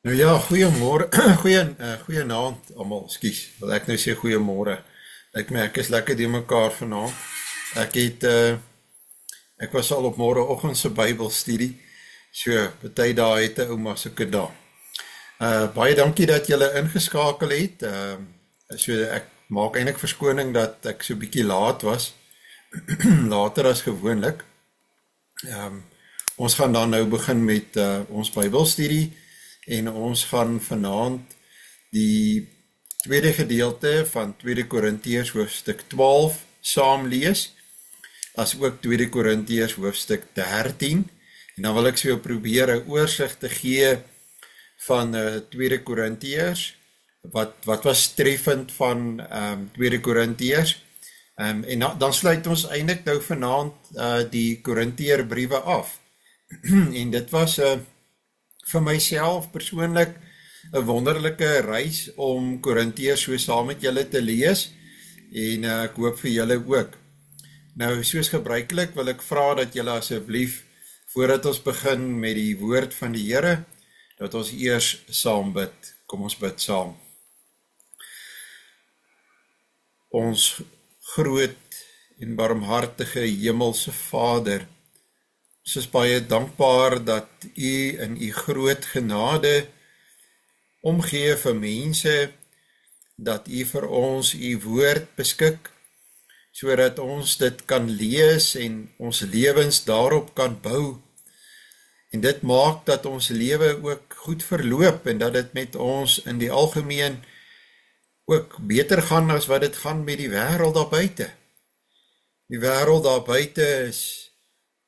Nou ja, goeiemôre, goeienaand almal, skus. Wil ek nou sê goeiemôre. Ek is lekker die mekaar vanaand. Ek het ek was al op môreoggend se Bybelstudie. So, party dae het 'n ouma sulke dae. Baie dankie dat julle ingeskakel het. So ek maak eintlik verskoning dat ek so bietjie laat was. Later as gewoonlik. Ons gaan dan nou begin met ons Bybelstudie en ons gaan vanaand die tweede gedeelte van 2 Korintiërs hoofstuk 12 saam lees, as ook 2 Korintiërs hoofstuk 13, en dan wil ek so probeer 'n oorsig te gee van 2 Korintiërs, wat was treffend van 2 Korintiërs, en dan sluit ons eintlik nou vanaand die Korintiër briewe af. En dit was vir myself persoonlik 'n wonderlike reis om Korintiërs so saam met julle te lees, en ek hoop vir julle ook. Nou, soos gebruiklik wil ek vra dat julle asseblief, voordat ons begin met die woord van die Here, dat ons eers saam bid. Kom ons bid saam. Ons groot en barmhartige hemelse Vader, ons is baie dankbaar dat U in U groot genade omgee vir mense, dat U vir ons U woord beskik, sodat ons dit kan lees en ons lewens daarop kan bou. En dit maak dat ons lewe ook goed verloop en dat dit met ons in die algemeen ook beter gaan as wat dit gaan met die wêreld daar buite. Die wêreld daar buite is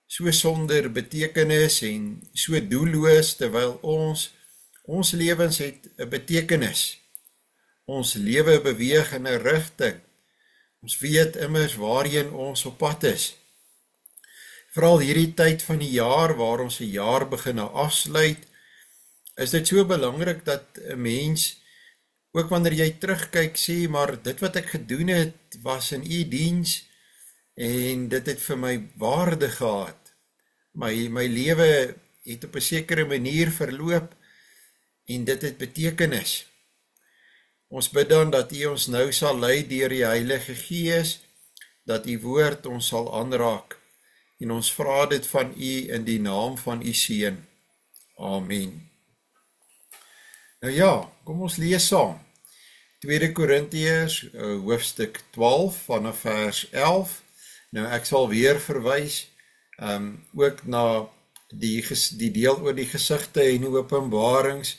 so sonder betekenis en so doelloos, terwyl ons lewens het 'n betekenis. Ons lewe beweeg in 'n rigting. Ons weet immers waarheen ons op pad is. Veral hierdie tyd van die jaar waar ons 'n jaar begin afsluit, is dit so belangrik dat 'n mens, ook wanneer jy terugkyk, sê, maar dit wat ek gedoen het, was in U diens, en dit het vir my waarde gehad. My lewe het op 'n sekere manier verloop, en dit het betekenis. Ons bid dan dat U ons nou sal lei deur die Heilige Gees, dat U woord ons sal aanraak, en ons vra dit van U in die naam van U Seun. Amen. Nou ja, kom ons lees saam. 2 Korintiërs hoofstuk 12 vanaf vers 11. Nou ek sal weer verwys ook na die deel oor die gesigte en openbarings,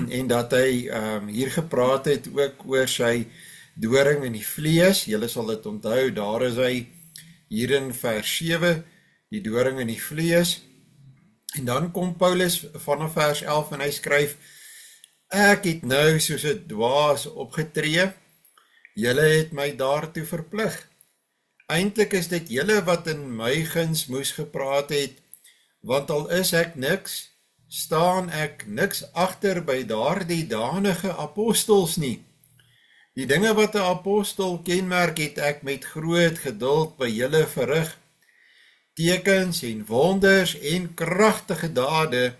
en dat hy hier gepraat het ook oor sy doring in die vlees. Julle sal dit onthou, daar is hy hier in vers 7, die doring in die vlees. En dan kom Paulus vanaf vers 11 en hy skryf, ek het nou soos 'n dwaas opgetree, julle het my daartoe verplig. Eintlik is dit julle wat in my guns moes gepraat het, want al is ek niks, staan ek niks agter by daardie danige apostels nie. Die dinge wat 'n apostel kenmerk, het ek met groot geduld by julle verrig. Tekens en wonders en kragtige dade,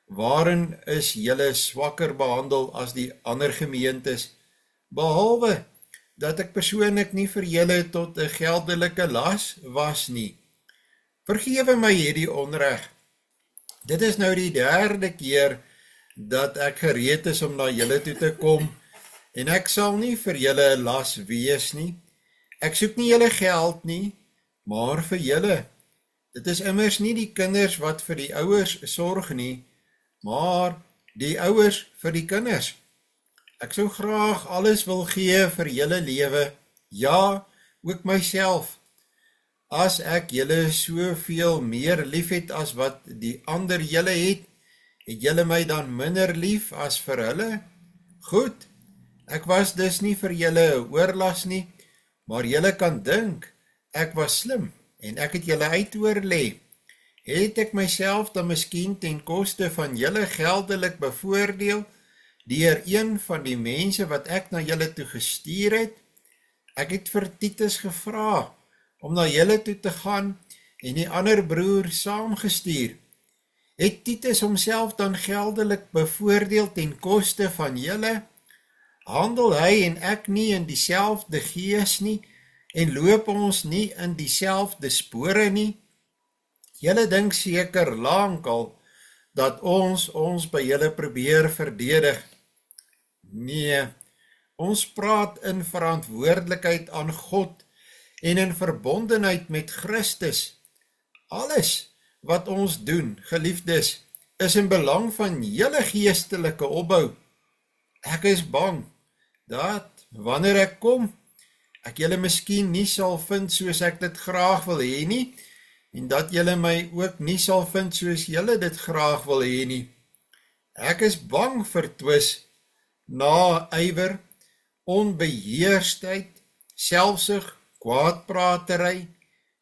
waarin is julle swakker behandel as die ander gemeentes, behalwe dat ek persoonlik nie vir julle tot 'n geldelike las was nie. Vergewe my hierdie onreg. Dit is nou die 3de keer dat ek gereed is om na julle toe te kom, en ek sal nie vir julle 'n las wees nie. Ek soek nie julle geld nie, maar vir julle. Dit is immers nie die kinders wat vir die ouers sorg nie, maar die ouers vir die kinders. Ek sou graag alles wil gee vir julle lewe, ja, ook myself. As ek julle soveel meer lief het as wat die ander julle het julle my dan minder lief as vir hulle? Goed, ek was dus nie vir julle 'n oorlas nie, maar julle kan dink, ek was slim, en ek het julle uitoorlê. Het ek myself dan miskien ten koste van julle geldelik bevoordeel, deur een van die mense wat ek na julle toe gestuur het? Ek het vir Titus gevra om na julle toe te gaan, en die ander broer saamgestuur. Het Titus homself dan geldelik bevoordeel ten koste van julle? Handel hy en ek nie in dieselfde gees nie, en loop ons nie in dieselfde spore nie? Julle dink seker lank al, dat ons by julle probeer verdedig. Nee, ons praat in verantwoordelikheid aan God en in verbondenheid met Christus. Alles wat ons doen, geliefdes, is in belang van julle geestelike opbou. Ek is bang dat wanneer ek kom, ek julle miskien nie sal vind soos ek dit graag wil hê nie, en dat julle my ook nie sal vind soos julle dit graag wil hê nie. Ek is bang vir twis, naaiwer, onbeheerstheid, selfsug, kwaadpratery,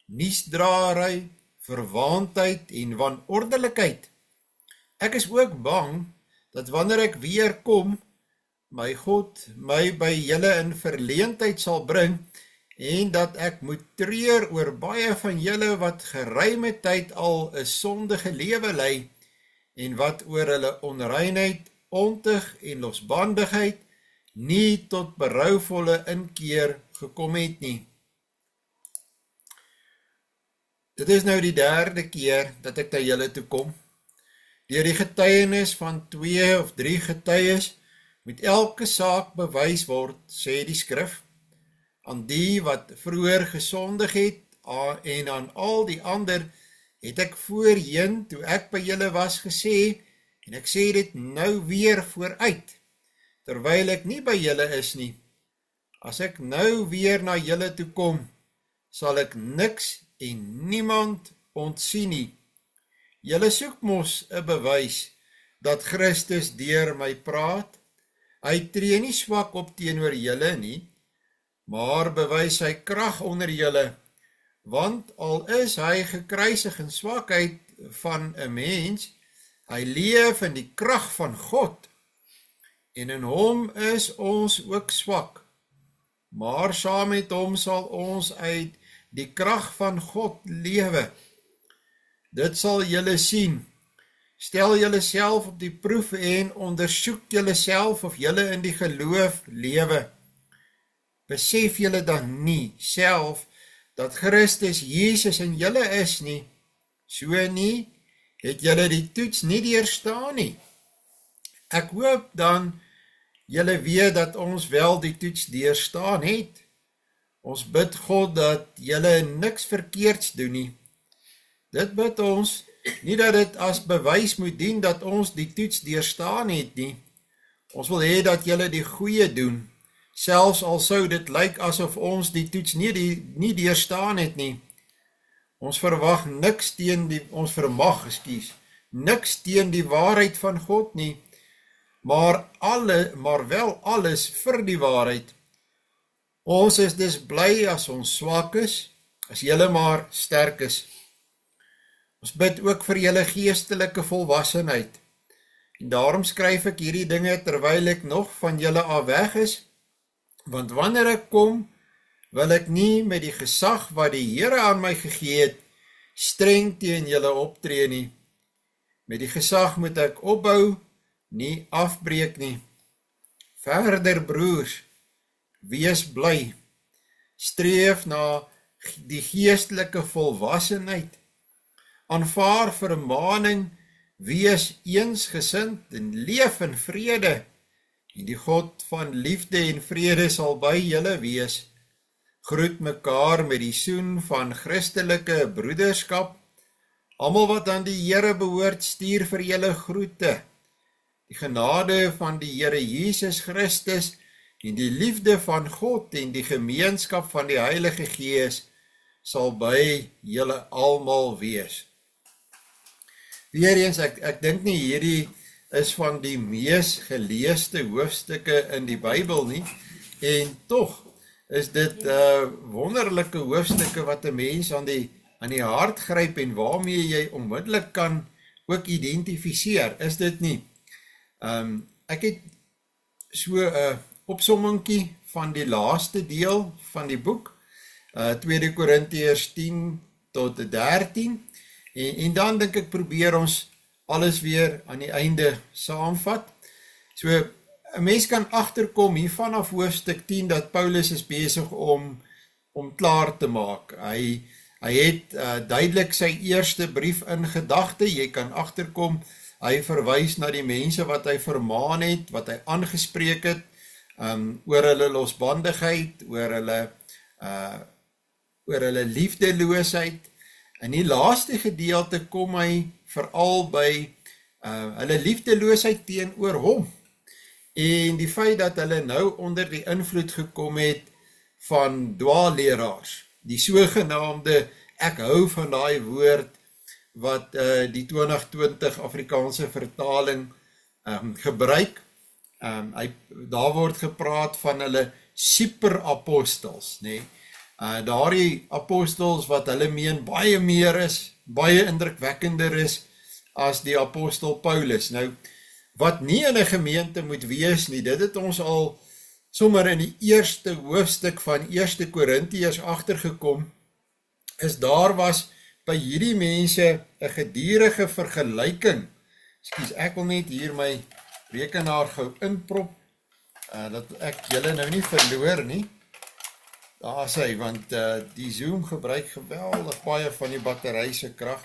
nuusdraery, verwaandheid en wanordelikheid. Ek is ook bang dat wanneer ek weer kom, my God my by julle in verleentheid sal bring en dat ek moet treur oor baie van julle wat geruime tyd al 'n sondige lewe lei en wat oor hulle onreinheid, ontug en losbandigheid nie tot berouvolle inkeer gekom het nie. Dit is nou die 3de keer dat ek na julle toe kom. Deur die getuienis van 2 of 3 getuies moet elke saak bewys word, sê die skrif, aan die wat vroeër gesondig het en aan al die ander het ek voorheen, toe ek by julle was gesê, en ek sê dit nou weer vooruit, terwyl ek nie by julle is nie. As ek nou weer na julle toe kom, sal ek niks en niemand ontsien nie. Julle soek mos 'n bewys dat Christus deur my praat. Hy tree nie swak op teenoor julle nie, maar bewys sy krag onder julle, want al is hy gekruisig in swakheid van 'n mens, hy leef in die krag van God, en in hom is ons ook swak, maar saam met hom sal ons uit die krag van God lewe. Dit sal julle sien. Stel julle self op die proef en ondersoek julle self of julle in die geloof lewe. Besef julle dan nie self dat Christus Jesus in julle is nie? So nie, het julle die toets nie deurstaan nie. Ek hoop dan julle weet dat ons wel die toets deurstaan het. Ons bid God dat julle niks verkeerds doen nie. Dit bid ons, nie dat dit as bewys moet dien dat ons die toets deurstaan het nie. Ons wil hê dat julle die goeie doen, selfs al sou dit lyk asof ons die toets nie deurstaan het nie. Ons vermag niks teen die waarheid van God nie, maar wel alles vir die waarheid. Ons is dus bly as ons swak is, as julle maar sterk is. Ons bid ook vir julle geestelike volwassenheid. En daarom skryf ek hierdie dinge terwyl ek nog van julle af weg is, want wanneer ek kom, wil ek nie met die gesag wat die Here aan my gegee het, streng teen julle optree nie. Met die gesag moet ek opbou, nie afbreek nie. Verder broers, wees bly, streef na die geestelike volwassenheid, aanvaar vermaaning, wees eensgesind en leef in vrede, en die God van liefde en vrede sal by julle wees. Groet mekaar met die soen van Christelike broederskap. Almal wat aan die Here behoort, stuur vir julle groete. Die genade van die Here Jesus Christus en die liefde van God en die gemeenskap van die Heilige Gees sal by julle almal wees. Weereens, ek dink nie hierdie is van die mees geleesde hoofstukke in die Bybel nie, en tog is dit wonderlike hoofstukke wat 'n mens aan die hart gryp en waarmee jy onmiddellik kan ook identifiseer, is dit nie? Ek het so 'n opsommingkie van die laaste deel van die boek, 2 Korintiërs 10 tot 13, en dan dink ek probeer ons alles weer aan die einde saamvat. So, 'n mens kan agterkom hier vanaf hoofstuk 10 dat Paulus is besig om klaar te maak. Hy het duidelik sy eerste brief in gedagte. Jy kan agterkom, hy verwys na die mense wat hy vermaan het, wat hy aangespreek het, oor hulle losbandigheid, oor hulle liefdeloosheid. In die laaste gedeelte kom hy veral by hulle liefdeloosheid teenoor hom. En die feit dat hulle nou onder die invloed gekom het van dwaalleraars, die sogenaamde, ek hou van daai woord wat die 2020 Afrikaanse vertaling gebruik. Daar word gepraat van hulle superapostels, nee. Daardie apostels wat hulle meen baie meer is, baie indrukwekkender is as die apostel Paulus. Nou, wat nie in 'n gemeente moet wees nie, dit het ons al sommer in die eerste hoofstuk van 1 Korintiërs agtergekom, is daar was by hierdie mense 'n gedurende vergelyking. Ekskuus, ek wil net hier my rekenaar gou inprop, dat ek julle nou nie verloor nie. Daar is hy, want die Zoom gebruik geweldig baie van die battery se krag.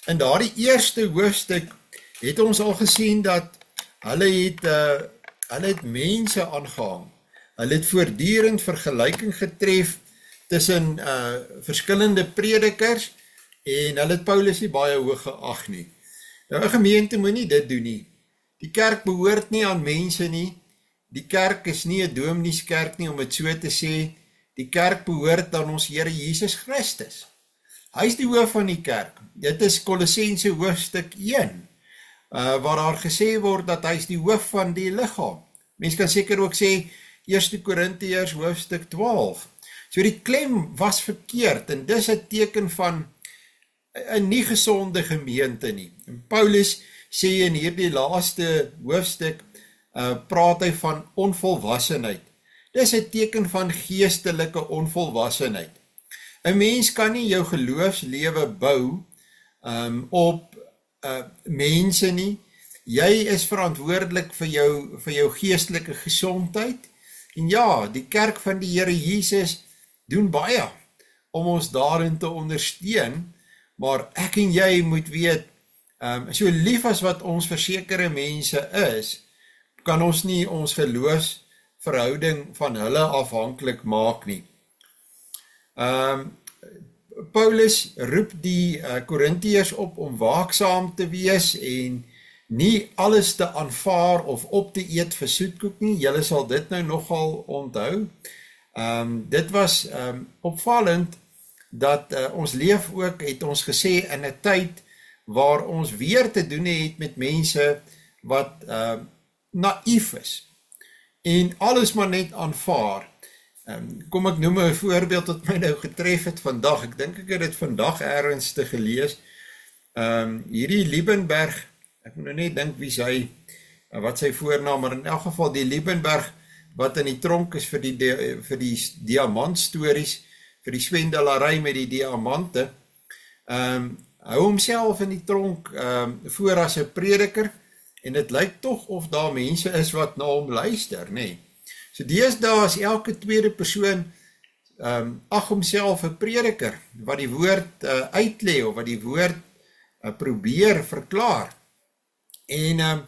In daardie eerste hoofstuk het ons al gesien dat hulle het mense aangehang. Hulle het voortdurend vergelyking getref tussen verskillende predikers en hulle het Paulus nie baie hoog geag nie. Nou, 'n gemeente moet nie dit doen nie. Die kerk behoort nie aan mense nie. Die kerk is nie 'n domineeskerk nie, om dit so te sê. Die kerk behoort aan ons Here Jesus Christus. Hy is die hoof van die kerk. Dit is Kolossense hoofstuk 1, waar daar gesê word dat hy is die hoof van die liggaam. Mens kan seker ook sê 1 Korintiërs hoofstuk 12. So die klem was verkeerd en dis 'n teken van 'n nie gesonde gemeente nie. En Paulus sê in hierdie laaste hoofstuk, praat hy van onvolwassenheid. Dis 'n teken van geestelike onvolwassenheid. 'n Mens kan nie jou geloofslewe bou op mense nie. Jy is verantwoordelik vir jou geestelike gesondheid. En ja, die kerk van die Here Jesus doen baie om ons daarin te ondersteun, maar ek en jy moet weet, so lief as wat ons vir sekere mense is, kan ons nie ons geloofsverhouding van hulle afhanklik maak nie. Paulus roep die Korintiërs op om waaksaam te wees en nie alles te aanvaar of op te eet vir soetkoek nie. Julle sal dit nou nogal onthou. Dit was opvallend dat ons leef ook, het ons gesê, in 'n tyd waar ons weer te doen het met mense wat naïef is en alles maar net aanvaar. Kom ek noem 'n voorbeeld wat my nou getref het vandag. Ek dink ek het dit vandag ergens te gelees. Hierdie Liebenberg, ek moet nou net dink wie sy, wat sy voornaam, maar in elk geval die Liebenberg wat in die tronk is vir die diamantstories, vir die swendelarij met die diamante, hou homself in die tronk voor as 'n prediker, en dit lyk tog of daar mense is wat na hom luister, nee. So deesdae is elke tweede persoon ag homself 'n prediker, wat die woord uitlê, of wat die woord probeer verklaar. En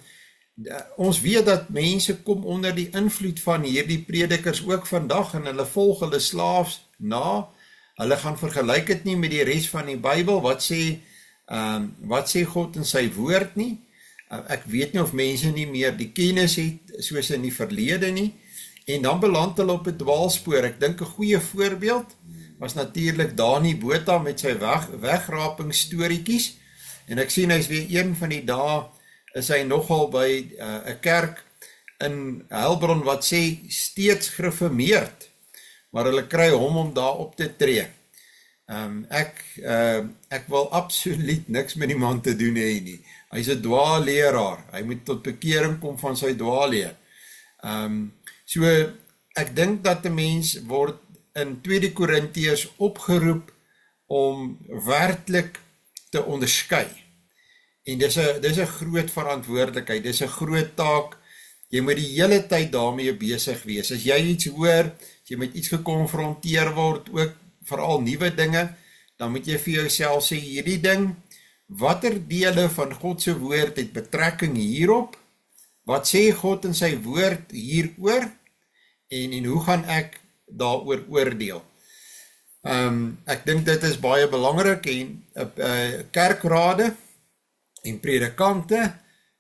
ons weet dat mense kom onder die invloed van hierdie predikers ook vandag, en hulle volg hulle slaafs na. Hulle gaan vergelyk dit nie met die res van die Bybel, wat sê God in sy woord nie. Ek weet nie of mense nie meer die kennis het, soos in die verlede nie, en dan beland hulle op 'n dwaalspoor. Ek dink 'n goeie voorbeeld was natuurlik Dani Botha met sy wegrapingsstorieetjies, en ek sien hy is weer een van die dae, is hy nogal by 'n kerk in Heilbron wat sê steeds gereformeerd, maar hulle kry hom om daar op te tree. Ek wil absoluut niks met die man te doen hê nie. Hy is 'n dwaalleraar. Hy moet tot bekering kom van sy dwaalleer. So ek dink dat 'n mens word in 2 Korintiërs opgeroep om werklik te onderskei. En dis 'n groot verantwoordelikheid, dis 'n groot taak. Jy moet die hele tyd daarmee besig wees. As jy iets hoor, as jy met iets gekonfronteer word, ook veral nuwe dinge, dan moet jy vir jouself sê, hierdie ding, watter dele van God se woord het betrekking hierop? Wat sê God in sy woord hieroor? En hoe gaan ek daaroor oordeel? Ek dink dit is baie belangrik en kerkrade en predikante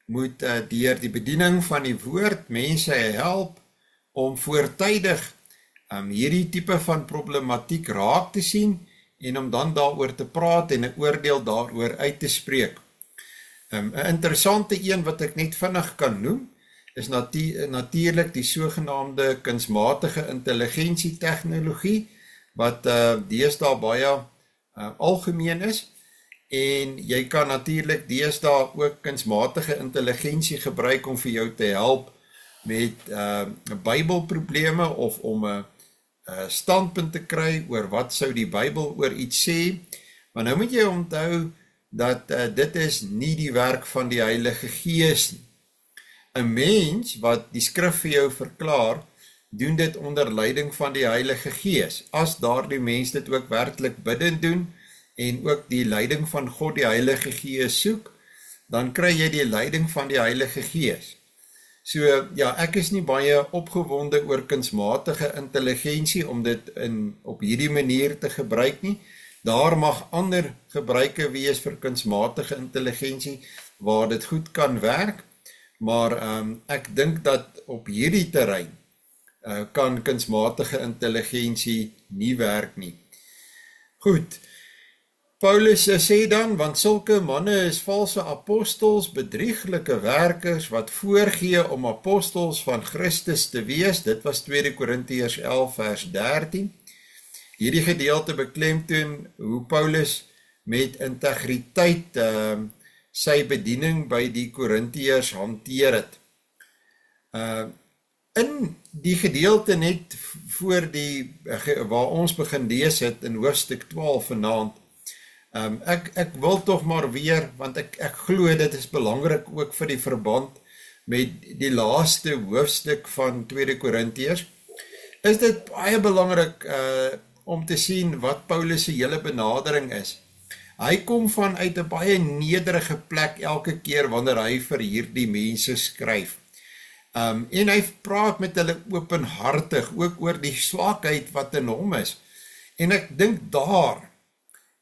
moet deur die bediening van die woord mense help om voortydig hierdie tipe van problematiek raak te sien en om dan daaroor te praat en 'n oordeel daaroor uit te spreek. 'n Interessante een wat ek net vinnig kan noem is natuurlik die sogenaamde kunsmatige intelligensie tegnologie wat deesdae baie algemeen is. En jy kan natuurlik deesdae ook kunsmatige intelligensie gebruik om vir jou te help met Bybelprobleme of om 'n standpunt te kry oor wat sou die Bybel oor iets sê. Maar nou moet jy onthou dat dit is nie die werk van die Heilige Gees nie. 'n Mens wat die skrif vir jou verklaar, doen dit onder leiding van die Heilige Gees. As daardie mens dit ook werklik bidtend doen en ook die leiding van God die Heilige Gees soek, dan kry jy die leiding van die Heilige Gees. So ja, ek is nie baie opgewonde oor kunsmatige intelligensie om dit op hierdie manier te gebruik nie. Daar mag ander gebruike wees vir kunsmatige intelligensie waar dit goed kan werk, maar ek dink dat op hierdie terrein kan kunsmatige intelligensie nie werk nie. Goed, Paulus sê dan, want sulke manne is valse apostels, bedrieglike werkers, wat voorgee om apostels van Christus te wees. Dit was 2 Korintiërs 11 vers 13. Hierdie gedeelte beklemtoon hoe Paulus met integriteit sy bediening by die Korintiërs hanteer het. In die gedeelte net voor waar ons begin lees het in hoofstuk 12 vanaand, ek wil tog maar weer, want ek glo dit is belangrik ook vir die verband met die laaste hoofstuk van 2 Korintiërs, is dit baie belangrik om te sien wat Paulus se hele benadering is. Hy kom vanuit 'n baie nederige plek elke keer wanneer hy vir hierdie mense skryf. En hy praat met hulle openhartig, ook oor die swakheid wat in hom is. En ek dink daar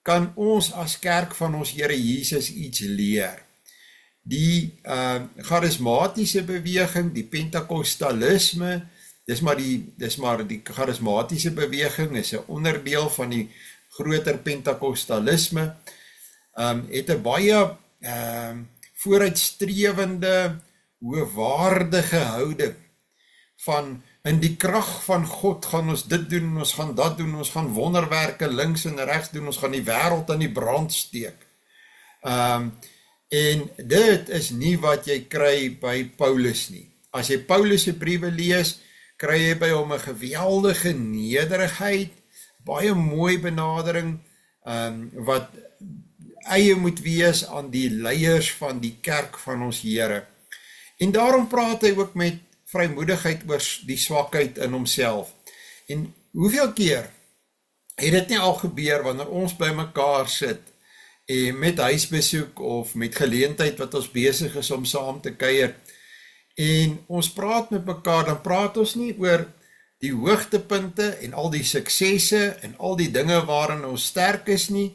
kan ons as kerk van ons Here Jesus iets leer. Die charismatiese beweging, die pentakostalisme, dis maar die charismatiese beweging, is 'n onderdeel van die groter pentakostalisme, het 'n baie vooruitstrewende, hoëwaardige houding van in die krag van God gaan ons dit doen, ons gaan dat doen, ons gaan wonderwerke links en regs doen, ons gaan die wêreld aan die brand steek. En dit is nie wat jy kry by Paulus nie. As jy Paulus se briewe lees, kry jy by hom 'n geweldige nederigheid, baie mooi benadering, wat eie moet wees aan die leiers van die kerk van ons Here. En daarom praat hy ook met vrymoedigheid oor die swakheid in homself. En hoeveel keer het dit nie al gebeur wanneer ons by mekaar sit en met huisbesoek of met geleentheid wat ons besig is om saam te kuier en ons praat met mekaar, dan praat ons nie oor die hoogtepunte en al die suksesse en al die dinge waarin ons sterk is nie,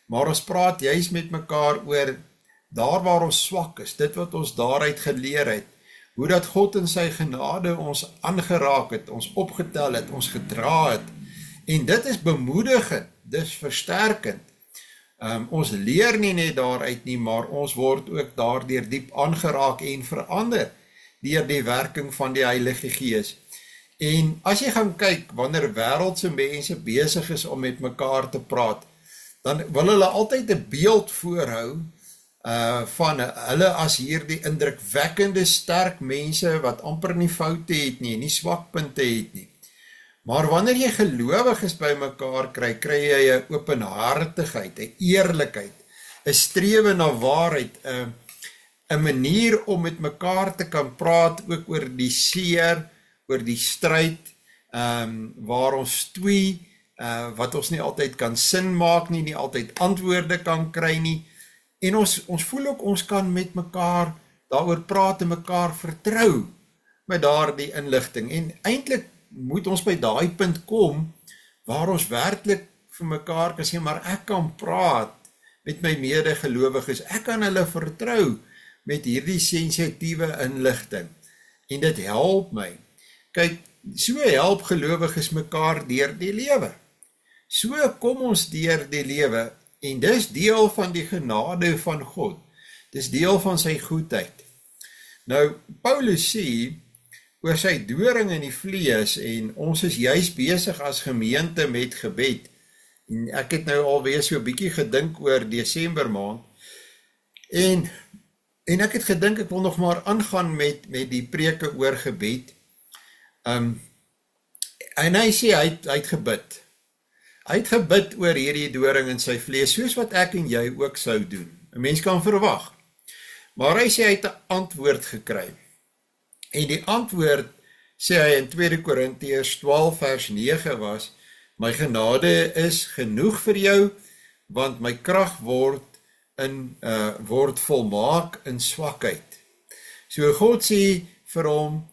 maar ons praat juist met mekaar oor daar waar ons swak is, dit wat ons daaruit geleer het, hoe dat God in sy genade ons aangeraak het, ons opgetel het, ons gedra het, en dit is bemoedigend, dis versterkend. Ons leer nie net daaruit nie, maar ons word ook daardeur diep aangeraak en verander, deur die werking van die Heilige Gees. En as jy gaan kyk, wanneer wêreldse mense besig is om met mekaar te praat, dan wil hulle altyd 'n beeld voorhou, van hulle as hierdie indrukwekkende sterk mense wat amper nie foute het nie swakpunte het nie. Maar wanneer jy gelowiges by mekaar kry jy 'n openhartigheid, 'n eerlikheid, 'n strewe na waarheid, 'n 'n manier om met mekaar te kan praat, ook oor die seer, oor die stryd, waar ons twee, wat ons nie altyd kan sin maak nie, nie altyd antwoorde kan kry nie, en ons voel ook ons kan met mekaar daaroor praat en mekaar vertrou met daardie inligting, en eintlik moet ons by daai punt kom, waar ons werklik vir mekaar kan sê, maar ek kan praat met my medegelowiges, ek kan hulle vertrou met hierdie sensitiewe inligting, en dit help my. Kyk, so help gelowiges mekaar deur die lewe. So kom ons deur die lewe, en dis deel van die genade van God, dis deel van sy goedheid. Nou, Paulus sê, oor sy doring in die vlees, en ons is juist besig as gemeente met gebed, en ek het nou alweer so 'n bietjie gedink oor Desember maand, en ek het gedink, ek wil nog maar aangaan met die preke oor gebed, en hy sê, hy het gebid. Hy het gebid oor hierdie doring in sy vlees, soos wat ek en jy ook sou doen. 'n Mens kan verwag. Maar hy sê, hy het 'n antwoord gekry. En die antwoord, sê hy in 2 Korintiërs 12 vers 9 was, my genade is genoeg vir jou, want my krag word volmaak in swakheid. So God sê vir hom,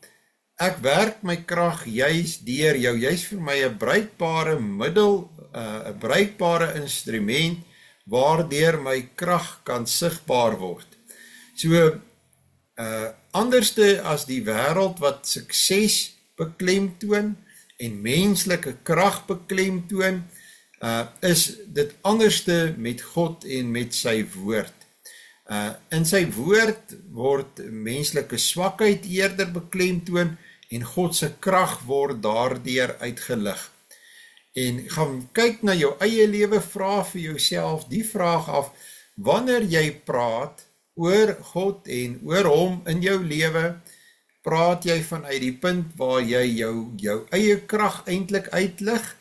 ek werk my krag juist deur jou, juist vir my 'n bruikbare middel, 'n bruikbare instrument, waardeur my krag kan sigbaar word. So, anderste as die wêreld wat sukses beklemtoon en menslike krag beklemtoon, is dit anderste met God en met sy woord. In sy woord word menslike swakheid eerder beklemtoon en God se krag word daardeur uitgelig. En gaan kyk na jou eie lewe, vra vir jouself die vraag af, wanneer jy praat oor God en oor hom in jou lewe, praat jy vanuit die punt waar jy jou eie krag eintlik uitlig,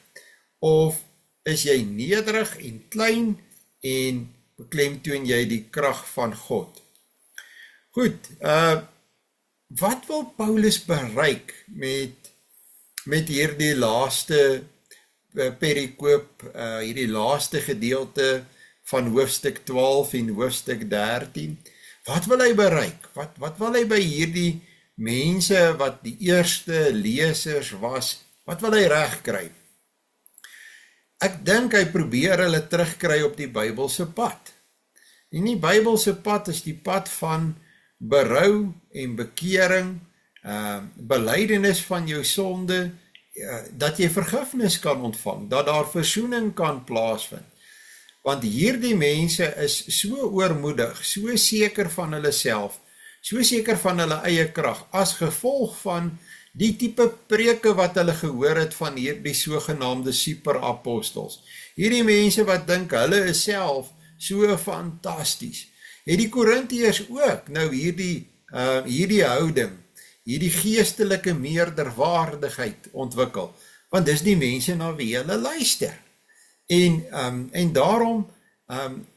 of is jy nederig en klein en beklemtoon jy die krag van God? Goed, wat wil Paulus bereik met hierdie laaste perikoop, hierdie laaste gedeelte van hoofstuk 12 en hoofstuk 13? Wat wil hy bereik? Wat wil hy by hierdie mense wat die eerste lesers was, wat wil hy regkry? Ek dink hy probeer hulle terugkry op die Bybelse pad. En die Bybelse pad is die pad van berou en bekering, belydenis van jou sonde, dat jy vergifnis kan ontvang, dat daar versoening kan plaasvind. Want hierdie mense is so oormoedig, so seker van hulle self, so seker van hulle eie krag, as gevolg van die tipe preke wat hulle gehoor het van hierdie sogenaamde superapostels. Hierdie mense wat dink hulle is self so fantasties. Het die Korintiërs ook nou hierdie houding, hierdie geestelike meerderwaardigheid ontwikkel, want dis die mense na wie hulle luister. En daarom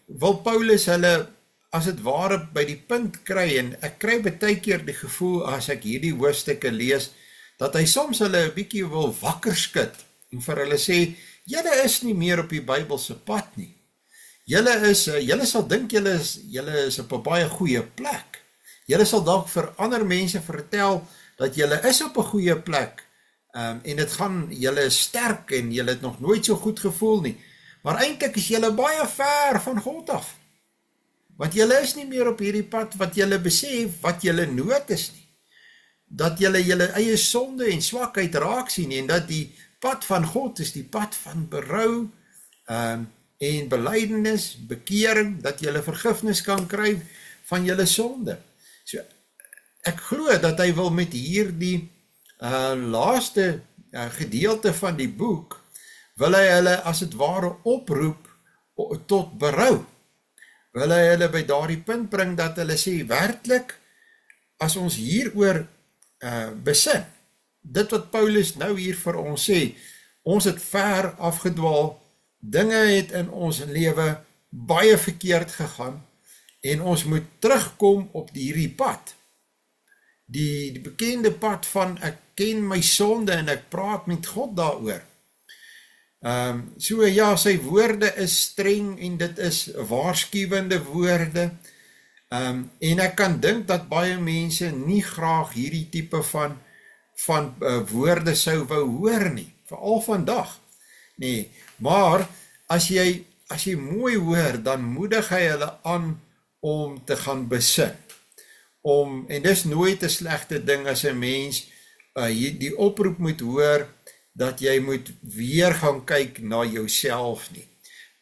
wil Paulus hulle as het ware by die punt kry, en ek kry baie keer die gevoel as ek hierdie hoofstukke lees, dat hy soms hulle 'n bietjie wil wakker skud en vir hulle sê, julle is nie meer op die Bybelse pad nie. Julle sal dink julle is op 'n baie goeie plek. Julle sal dalk vir ander mense vertel dat julle is op 'n goeie plek, en dit gaan, julle is sterk en julle het nog nooit so goed gevoel nie. Maar eintlik is julle baie ver van God af. Want julle is nie meer op hierdie pad wat julle besef wat julle nood is nie. Dat julle eie sonde en swakheid raak sien, en dat die pad van God is die pad van berou, en belydenis, bekering, dat julle vergifnis kan kry van julle sonde. So, ek glo dat hy wil met hierdie laaste gedeelte van die boek, wil hy hulle as het ware oproep tot berou. Wil hy hulle by daardie punt bring dat hulle sê, werklik, as ons hieroor besin, dit wat Paulus nou hier vir ons sê, ons het ver afgedwaal, dinge het in ons lewe baie verkeerd gegaan, En ons moet terugkom op hierdie pad. Die bekende pad van ek ken my sonde en ek praat met God daaroor. So ja, sy woorde is streng en dit is waarskuwende woorde. En ek kan dink dat baie mense nie graag hierdie tipe van woorde sou wou hoor nie, veral vandag. Nee, maar as jy mooi hoor, dan moedig hy hulle aan om te gaan besin. En dis nooit 'n slegte ding as 'n mens die oproep moet hoor, dat jy moet weer gaan kyk na jouself nie.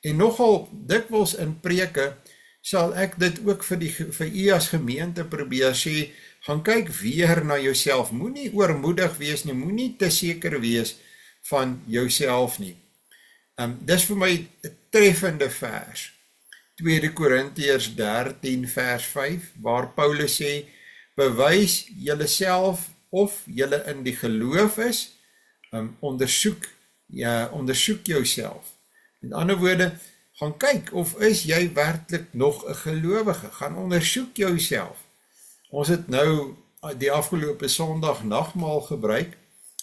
En nogal dikwels in preke, sal ek dit ook vir u as gemeente probeer sê, gaan kyk weer na jouself, moenie oormoedig wees nie, moenie te seker wees van jouself nie. Dis vir my 'n treffende vers, 2 Korintiërs 13 vers 5, waar Paulus sê, bewys julleself of julle in die geloof is, ondersoek jouself. Met ander woorde, gaan kyk of is jy werklik nog 'n gelowige, gaan ondersoek jouself. Ons het nou die afgelope Sondag nagmaal gebruik,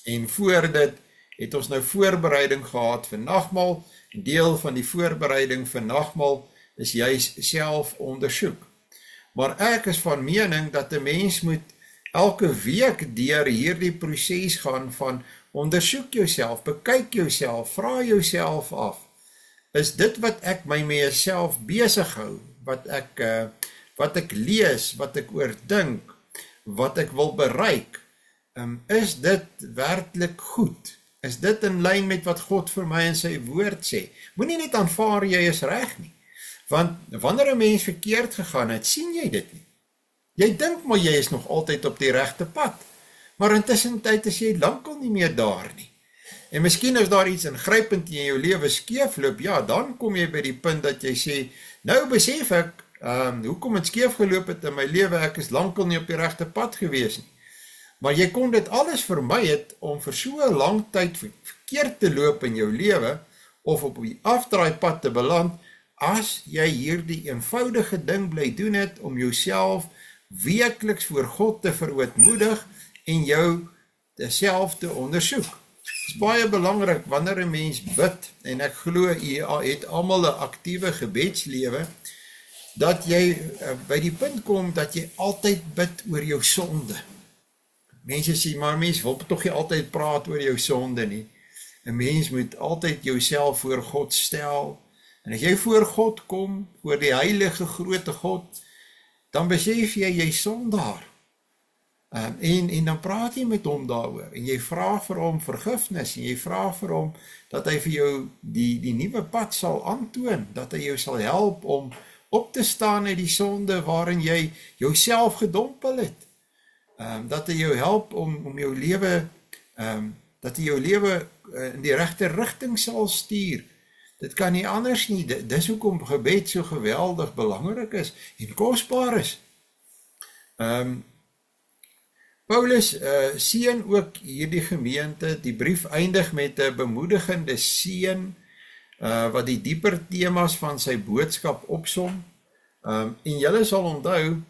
en voor dit het ons nou voorbereiding gehad vir nagmaal, en deel van die voorbereiding vir nagmaal is juis selfondersoek. Maar ek is van mening dat 'n mens moet elke week deur hierdie proses gaan van ondersoek jouself, bekyk jouself, vra jouself af, is dit wat ek my myself besig hou, wat ek lees, wat ek oordink, wat ek wil bereik, is dit werklik goed? Is dit in lyn met wat God vir my in sy woord sê? Moenie net aanvaar jy is reg nie. Want wanneer 'n mens verkeerd gegaan het, sien jy dit nie. Jy dink maar jy is nog altyd op die regte pad, maar intussen tyd is jy lankal nie meer daar nie. En miskien is daar iets ingrypend in jou lewe skeefloop, ja, dan kom jy by die punt dat jy sê, nou besef ek, hoekom het skeef geloop het in my lewe, ek is lankal nie op die regte pad gewees nie. Maar jy kon dit alles vermy het om vir so 'n lang tyd verkeerd te loop in jou lewe, of op die afdraaipad te beland, as jy hierdie eenvoudige ding bly doen het, om jouself weekliks voor God te verootmoedig, en jou self te ondersoek. Het is baie belangrik, wanneer 'n mens bid, en ek glo, jy het almal 'n aktiewe gebedslewe, dat jy by die punt kom, dat jy altyd bid oor jou sonde. Mense sê, maar mens wil toch nie altyd praat oor jou sonde nie. 'n Mens moet altyd jouself voor God stel, en as jy voor God kom, voor die heilige grote God, dan besef jy sondaar. En dan praat jy met hom daaroor, en jy vra vir hom vergifnis, en jy vra vir hom, dat hy vir jou die nuwe pad sal aantoon, dat hy jou sal help om op te staan uit die sonde waarin jy jouself gedompel het. Dat hy jou help om jou lewe, dat hy jou lewe in die regte rigting sal stuur. Dit kan nie anders nie, dis hoekom gebed so geweldig belangrik is, en kosbaar is. Paulus seën ook hierdie gemeente, die brief eindig met 'n bemoedigende seën, wat die dieper temas van sy boodskap opsom, en julle sal onthou,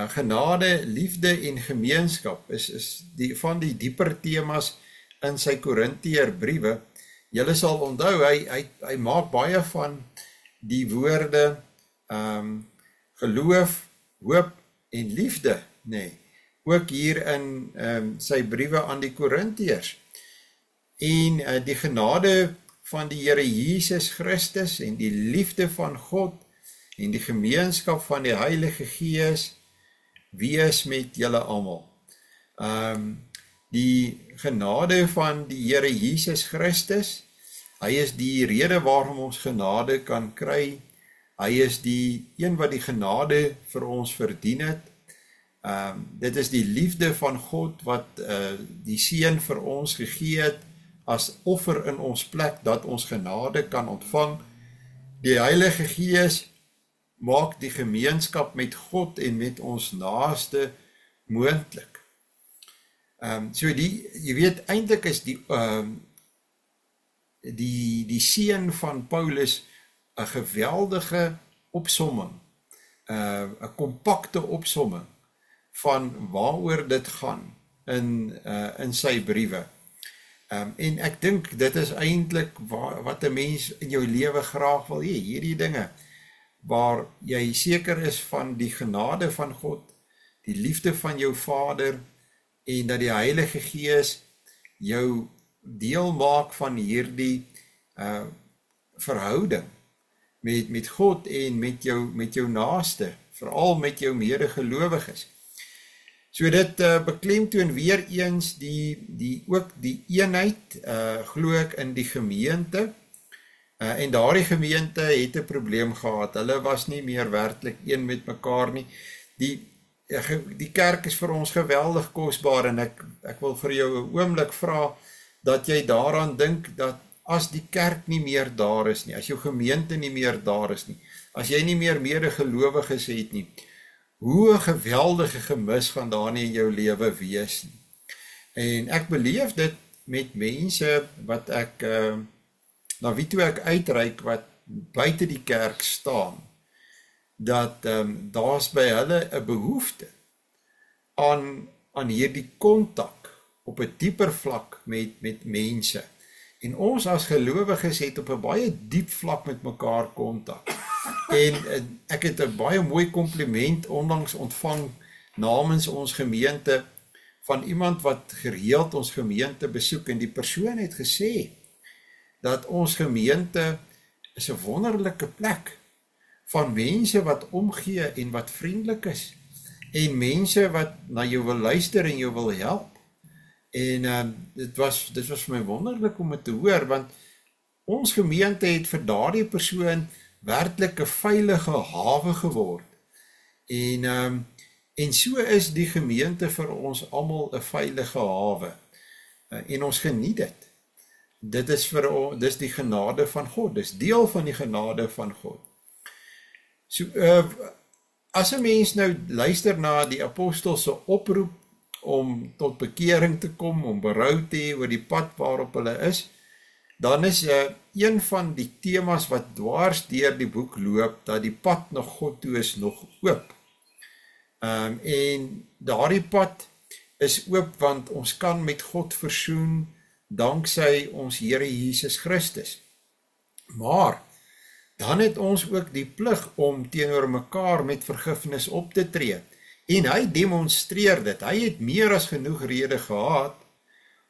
genade, liefde en gemeenskap is van die dieper temas in sy Korintiër briewe. Julle sal onthou, hy maak baie van die woorde geloof, hoop en liefde, nee, ook hier in sy briewe aan die Korintiërs. En die genade van die Here Jesus Christus en die liefde van God en die gemeenskap van die Heilige Gees wees met julle almal. Die genade van die Here Jesus Christus, hy is die rede waarom ons genade kan kry, hy is die een wat die genade vir ons verdien het, dit is die liefde van God wat die seun vir ons gegee het, as offer in ons plek, dat ons genade kan ontvang. Die Heilige Gees maak die gemeenskap met God en met ons naaste moontlik. Jy weet, eintlik is die seën van Paulus 'n geweldige opsomming 'n kompakte opsomming van waaroor dit gaan in sy briewe. En ek dink dit is eintlik wat 'n mens in jou lewe graag wil hê, hierdie dinge waar jy seker is van die genade van God, die liefde van jou Vader en dat die Heilige Gees jou deel maak van hierdie verhouding met God en met jou naaste, veral met jou medegelowiges. So dit beklemtoon weer eens ook die eenheid, glo ek, in die gemeente. En daardie gemeente het 'n probleem gehad. Hulle was nie meer werklik een met mekaar nie. Die kerk is vir ons geweldig kosbaar en ek wil vir jou 'n oomblik vra dat jy daaraan dink dat as die kerk nie meer daar is nie, as jou gemeente nie meer daar is nie, as jy nie meer medegelowiges het nie, hoe 'n geweldige gemis gaan daar nie in jou lewe wees nie. En ek beleef dit met mense wat ek na wie toe ek uitreik wat buite die kerk staan, dat daar's by hulle 'n behoefte aan hierdie kontak op 'n dieper vlak met mense. En ons as gelowiges het op 'n baie diep vlak met mekaar kontak. En ek het 'n baie mooi kompliment onlangs ontvang namens ons gemeente van iemand wat gereeld ons gemeente besoek en die persoon het gesê dat ons gemeente is 'n wonderlike plek van mense wat omgee en wat vriendelik is en mense wat na jou wil luister en jou wil help. En dit was vir my wonderlik om dit te hoor, want ons gemeente het vir daardie persoon werklik 'n veilige hawe geword. En so is die gemeente vir ons almal 'n veilige hawe. En ons geniet dit. Dit is dis die genade van God, dis deel van die genade van God. So, as 'n mens nou luister na die apostel se oproep om tot bekering te kom, om berou te hê oor die pad waarop hulle is, dan is een van die temas wat dwars deur die boek loop, dat die pad na God toe is nog oop. En daardie pad is oop want ons kan met God versoen danksy ons Here Jesus Christus. Maar dan het ons ook die plig om teenoor mekaar met vergifnis op te tree. En hy demonstreer dit. Hy het meer as genoeg rede gehad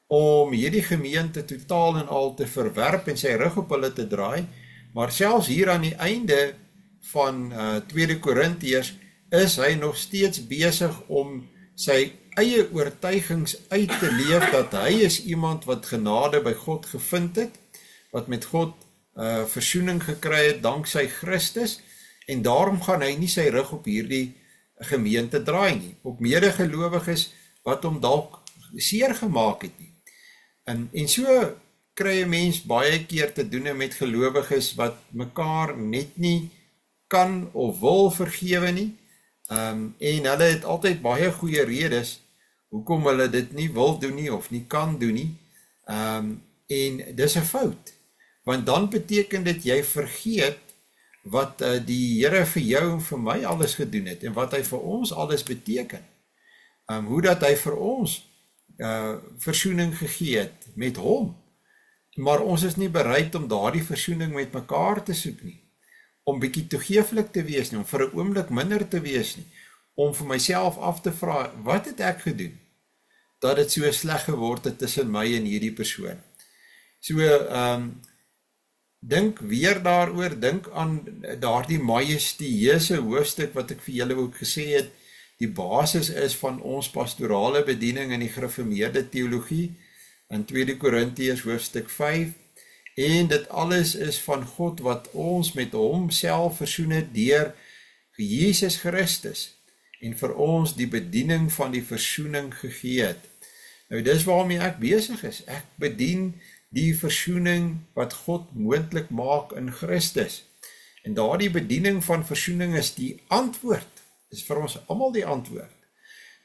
om hierdie gemeente totaal en al te verwerp en sy rug op hulle te draai. Maar selfs hier aan die einde van 2 Korintiërs is hy nog steeds besig om sy eie oortuigings uit te leef dat hy is iemand wat genade by God gevind het, wat met God versoening gekry het danksy Christus, en daarom gaan hy nie sy rug op hierdie gemeente draai nie, op medegelowiges wat hom dalk seer gemaak het nie. En so kry 'n mens baie keer te doen met gelowiges wat mekaar net nie kan of wil vergewe nie, en hulle het altyd baie goeie redes hoekom hulle dit nie wil doen nie of nie kan doen nie, en dis 'n fout, want dan beteken dit jy vergeet wat die Here vir jou en vir my alles gedoen het, en wat hy vir ons alles beteken, hoe dat hy vir ons versoening gegee het met hom, maar ons is nie bereid om daardie versoening met mekaar te soek nie, om bietjie toegeeflik te wees nie, om vir 'n oomblik minder te wees nie, om vir myself af te vra, wat het ek gedoen, dat dit so sleg geword het tussen my en hierdie persoon. So, dink weer daaroor, dink aan daardie majestueuse hoofstuk wat ek vir julle ook gesê het, die basis is van ons pastorale bediening in die gereformeerde teologie, in 2 Korintiërs hoofstuk 5, en dit alles is van God wat ons met hom self versoen het deur Jesus Christus, en vir ons die bediening van die versoening gegee het. Nou dis waarmee ek besig is, ek bedien die versoening wat God moontlik maak in Christus, en daardie bediening van versoening is die antwoord, is vir ons almal die antwoord.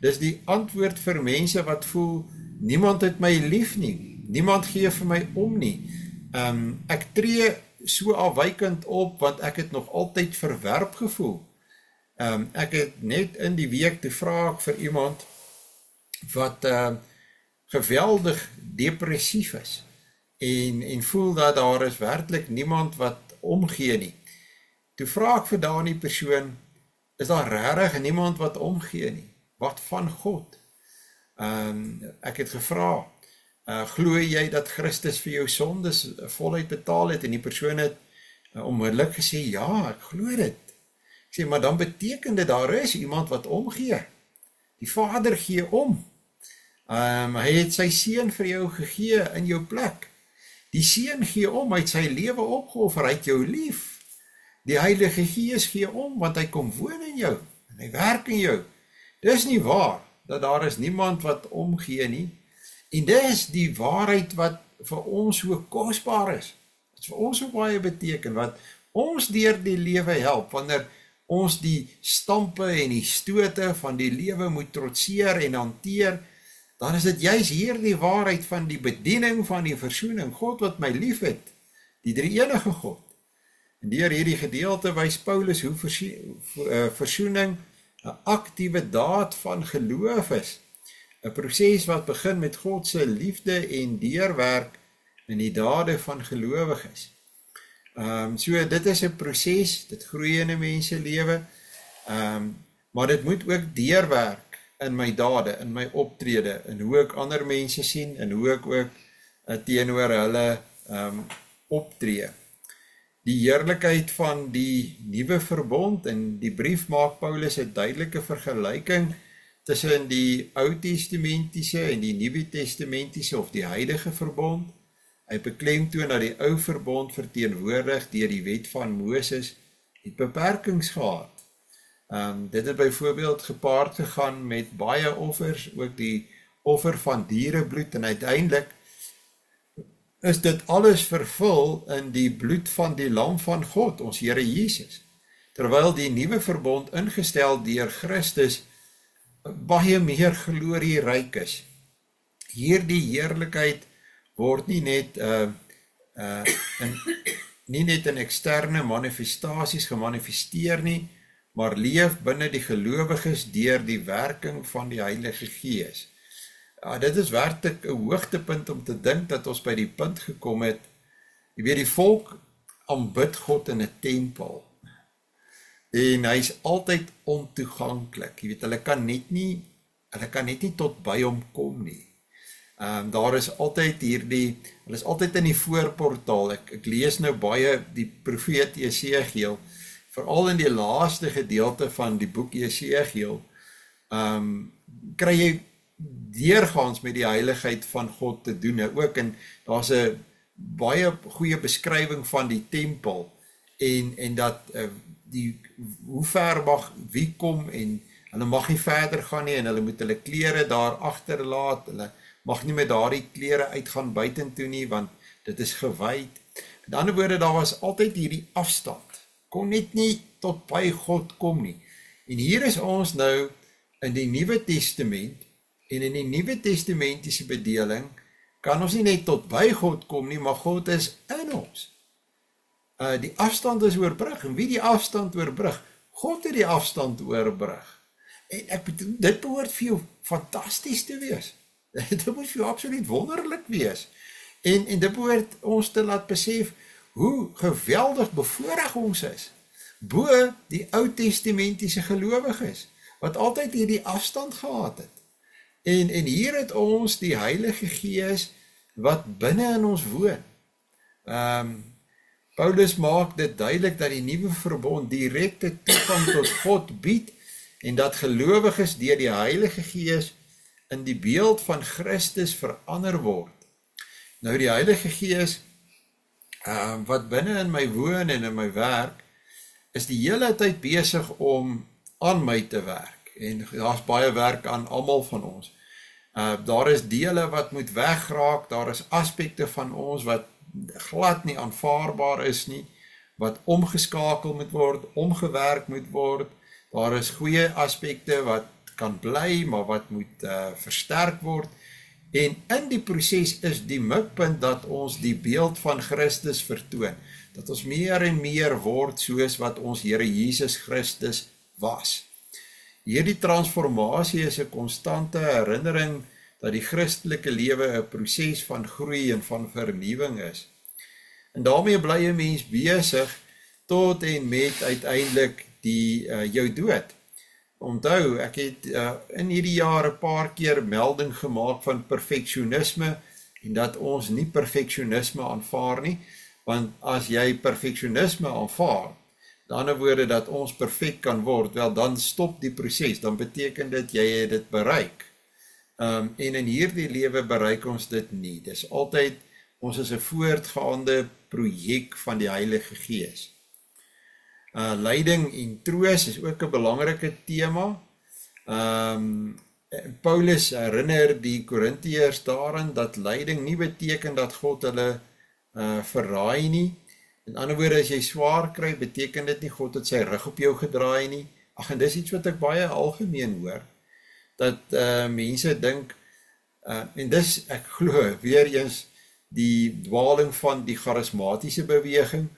Dis die antwoord vir mense wat voel, niemand het my lief nie, niemand gee vir my om nie, ek tree so afwykend op, want ek het nog altyd verwerp gevoel. Ek het net in die week toe vra ek vir iemand wat geweldig depressief is en voel dat daar is werklik niemand wat omgee nie. Toe vra ek vir daardie persoon, is daar regtig niemand wat omgee nie? Wat van God? Ek het gevra, glo jy dat Christus vir jou sondes voluit betaal het? En die persoon het onmiddellik gesê, ja, ek glo dit. Ek sê, maar dan beteken dit, daar is iemand wat omgee. Die Vader gee om. Hy het sy seun vir jou gegee in jou plek. Die seun gee om, hy het sy lewe opgeoffer, hy het jou lief. Die Heilige Gees gee om, want hy kom woon in jou, en hy werk in jou. Dis nie waar, dat daar is niemand wat omgee nie, en dis die waarheid wat vir ons so kosbaar is, wat vir ons so baie beteken, wat ons deur die lewe help, wanneer ons die stampe en die stote van die lewe moet trotseer en hanteer, dan is dit juist hier die waarheid van die bediening van die versoening, God wat my lief het, die drie-enige God. En deur hierdie gedeelte wys Paulus hoe versoening 'n aktiewe daad van geloof is, 'n proses wat begin met God se liefde en deurwerk in die dade van gelowiges. So dit is 'n proses, dit groei in 'n mens se lewe, maar dit moet ook deurwerk in my dade, in my optrede, in hoe ek ander mense sien, en hoe ek ook teenoor hulle optree. Die heerlikheid van die nuwe verbond, en die brief maak Paulus 'n duidelike vergelyking tussen die Ou-testamentiese en die Nuwe Testamentiese of die huidige verbond. Hy beklemtoon dat die ou verbond verteenwoordig deur die wet van Moses het beperkings gehad. Dit het byvoorbeeld gepaard gegaan met baie offers, ook die offer van dierebloed, en uiteindelik is dit alles vervul in die bloed van die lam van God, ons Here Jesus. Terwyl die nuwe verbond ingestel deur Christus baie meer glorieryk is. Hierdie heerlikheid word nie net in eksterne manifestasies gemanifesteer nie, maar leef binne die gelowiges deur die werking van die Heilige Gees. Dit is werklik 'n hoogtepunt om te dink dat ons by die punt gekom het, jy weet, die volk aanbid God in 'n tempel, en hy is altyd ontoeganklik, jy weet, hulle kan net nie tot by hom kom nie. Daar is altyd hulle is altyd in die voorportaal, ek lees nou baie die profeet Jesegiel, veral in die laaste gedeelte van die boek Jesegiel, kry jy deurgaans met die heiligheid van God te doen, ook, en daar's 'n baie goeie beskrywing van die tempel, en dat hoe ver mag wie kom, en hulle mag nie verder gaan nie, en hulle moet hulle klere daar agterlaat, hulle mag nie met daardie klere uitgaan buitentoe nie, want dit is gewyd. Met ander woorde, daar was altyd hierdie afstand, kon net nie tot by God kom nie. En hier is ons nou in die Nuwe Testament, en in die Nuwe Testamentiese bedeling kan ons nie net tot by God kom nie, maar God is in ons. Die afstand is oorbrug, en wie die afstand oorbrug? God het die afstand oorbrug. En ek bedoel, dit behoort vir jou fantasties te wees. Dit moet vir jou absoluut wonderlik wees. En dit behoort ons te laat besef hoe geweldig bevoorreg ons is, bo die Ou-testamentiese gelowiges, wat altyd hierdie afstand gehad het. En hier het ons die Heilige Gees wat binne in ons woon. Paulus maak dit duidelik dat die nuwe verbond direkte toegang tot God bied, en dat gelowiges deur die Heilige Gees in die beeld van Christus verander word. Nou die Heilige Gees wat binne in my woon en in my werk, is die hele tyd besig om aan my te werk, en daar's baie werk aan almal van ons. Daar is dele wat moet wegraak, daar is aspekte van ons wat glad nie aanvaarbaar is nie, wat omgeskakel moet word, omgewerk moet word, daar is goeie aspekte wat kan bly, maar wat moet versterk word, en in die proses is die mikpunt dat ons die beeld van Christus vertoon, dat ons meer en meer word soos wat ons Here Jesus Christus was. Hierdie transformasie is 'n konstante herinnering dat die Christelike lewe 'n proses van groei en van vernuwing is. En daarmee bly 'n mens besig tot en met uiteindelik jou dood. Onthou, ek het in hierdie jaar 'n paar keer melding gemaak van perfeksionisme en dat ons nie perfeksionisme aanvaar nie, want as jy perfeksionisme aanvaar, met ander woorde dat ons perfek kan word, wel dan stop die proses, dan beteken dit jy het dit bereik. En in hierdie lewe bereik ons dit nie. Dis altyd, ons is 'n voortgaande projek van die Heilige Gees. Lyding en troos is ook 'n belangrike tema. Paulus herinner die Korintiërs daaraan dat lyding nie beteken dat God hulle verraai nie. In ander woorde, as jy swaar kry, beteken dit nie God het sy rug op jou gedraai nie. Ag, en dis iets wat ek baie algemeen hoor, dat mense dink, en dis, ek glo, weer eens die dwaling van die charismatiese beweging,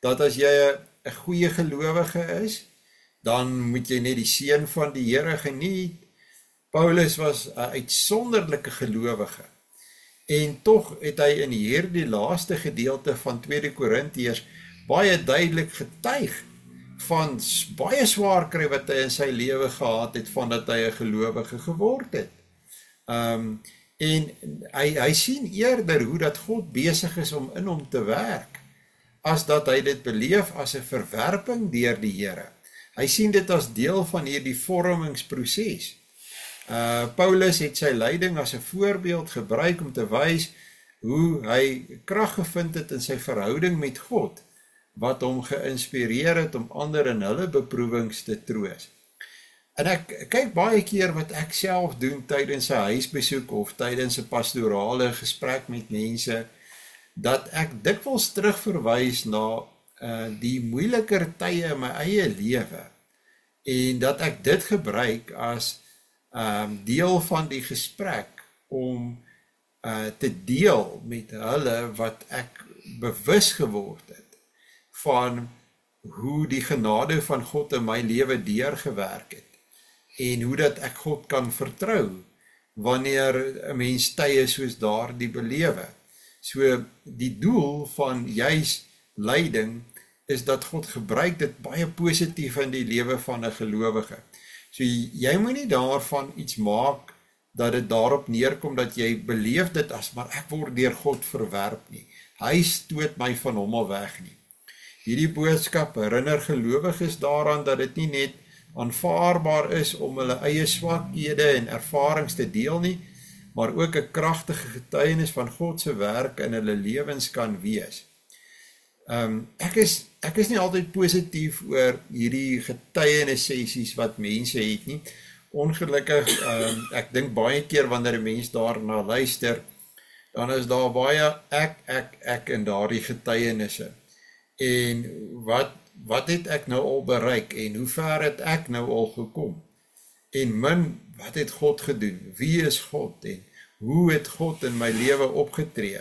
dat as jy 'n goeie gelowige is, dan moet jy net die seën van die Here geniet. Paulus was 'n uitsonderlike gelowige, en tog het hy in hierdie laaste gedeelte van 2 Korintiërs baie duidelik getuig van baie swaar kry wat hy in sy lewe gehad het, van dat hy 'n gelowige geword het. En hy sien eerder hoe dat God besig is om in hom te werk, as dat hy dit beleef as 'n verwerping deur die Here. Hy sien dit as deel van hierdie vormingsproses. Paulus het sy lyding as 'n voorbeeld gebruik om te wys hoe hy krag gevind het in sy verhouding met God, wat hom geïnspireer het om ander in hulle beproewings te troos. En ek kyk baie keer wat ek self doen tydens 'n huisbesoek of tydens 'n pastorale gesprek met mense, dat ek dikwels terugverwys na die moeiliker tye in my eie lewe, en dat ek dit gebruik as deel van die gesprek om te deel met hulle wat ek bewus geword het van hoe die genade van God in my lewe deurgewerk het, en hoe dat ek God kan vertrou wanneer 'n mens tye soos daardie belewe. So die doel van juis lyding is dat God gebruik dit baie positief in die lewe van 'n gelowige. So jy moet nie daarvan iets maak dat dit daarop neerkom dat jy beleef dit as, maar ek word deur God verwerp nie. Hy stoot my van hom al weg nie. Hierdie boodskap herinner gelowiges daaraan dat dit nie net aanvaarbaar is om hulle eie swakhede en ervarings te deel nie, maar ook 'n kragtige getuienis van God se werk in hulle lewens kan wees. Ek is nie altyd positief oor hierdie getuienis sessies wat mense het nie. Ongelukkig, ek dink baie keer wanneer 'n mens daarna luister, dan is daar baie ek in daardie getuienisse. En wat het ek nou al bereik en hoe ver het ek nou al gekom? En wat het God gedoen? Wie is God en hoe het God in my lewe opgetree?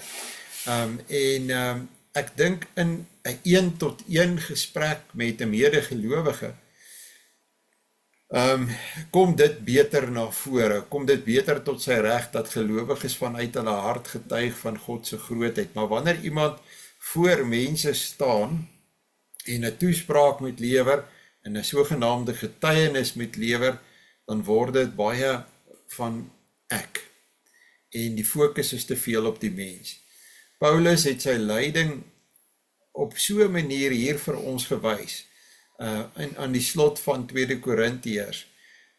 Ek dink in 'n 1-tot-1 gesprek met 'n medegelowige, kom dit beter na vore, kom dit beter tot sy reg dat gelowiges vanuit hulle hart getuig van God se grootheid. Maar wanneer iemand voor mense staan en 'n toespraak moet lewer en 'n sogenaamde getuienis moet lewer, dan word dit baie van ek. En die fokus is te veel op die mens. Paulus het sy lyding op so 'n manier hier vir ons gewys, aan die slot van 2 Korintiërs,